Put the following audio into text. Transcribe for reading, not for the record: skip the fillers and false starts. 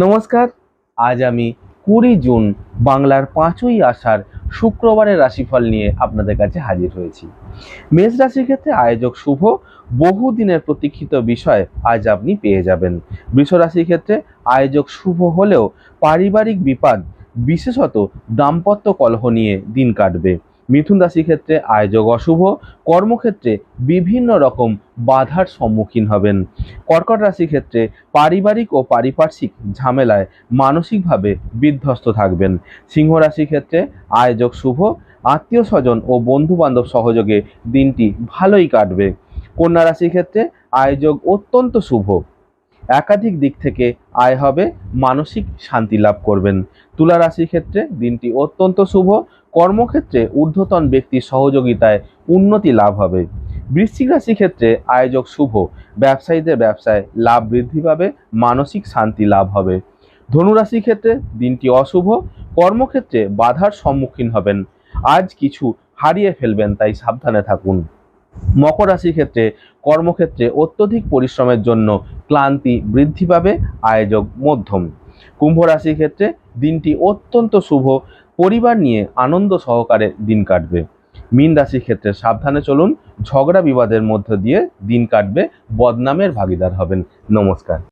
নমস্কার। আজ আমি 20 জুন বাংলার 5ই আষাঢ় শুক্রবারের রাশিফল নিয়ে আপনাদের কাছে হাজির হয়েছি। মেষ রাশির ক্ষেত্রে আয়োজক শুভ, বহুদিনের প্রতীক্ষিত বিষয় আজ আপনি পেয়ে যাবেন। বৃষ রাশির ক্ষেত্রে আয়োজক শুভ হলেও পারিবারিক বিবাদ, বিশেষত দাম্পত্য কলহ নিয়ে দিন কাটবে। মিথুন রাশির ক্ষেত্রে আয়োজক অশুভ, কর্মক্ষেত্রে বিভিন্ন রকম বাধার সম্মুখীন হবেন। কর্কট রাশির ক্ষেত্রে পারিবারিক ও পারিপার্শ্বিক ঝামেলায় মানসিকভাবে বিধ্বস্ত থাকবেন। সিংহ রাশির ক্ষেত্রে আয়োজক শুভ, আত্মীয় স্বজন ও বন্ধু বান্ধব সহযোগে দিনটি ভালোই কাটবে। কন্যা রাশির ক্ষেত্রে আয়োজক অত্যন্ত শুভ, একাধিক দিক থেকে আয় হবে, মানসিক শান্তি লাভ করবেন। তুলা রাশির ক্ষেত্রে দিনটি অত্যন্ত শুভ, কর্মক্ষেত্রে ঊর্ধ্বতন ব্যক্তির সহযোগিতায় উন্নতি লাভ হবে। বৃশ্চিক রাশির ক্ষেত্রে আয়োজক শুভ, ব্যবসায়ীদের ব্যবসায় লাভ বৃদ্ধি পাবে, মানসিক শান্তি লাভ হবে। ধনু রাশির ক্ষেত্রে দিনটি অশুভ, কর্মক্ষেত্রে বাধার সম্মুখীন হবেন, আজ কিছু হারিয়ে ফেলবেন, তাই সাবধানে থাকুন। মকর রাশির ক্ষেত্রে কর্মক্ষেত্রে অত্যধিক পরিশ্রমের জন্য ক্লান্তি বৃদ্ধি পাবে, আয়োজক মধ্যম। কুম্ভ রাশির ক্ষেত্রে দিনটি অত্যন্ত শুভ, পরিবার নিয়ে আনন্দ সহকারে দিন কাটবে। মীন রাশির ক্ষেত্রে সাবধানে চলুন, ঝগড়া বিবাদের মধ্য দিয়ে দিন কাটবে, বদনামের ভাগিদার হবেন। নমস্কার।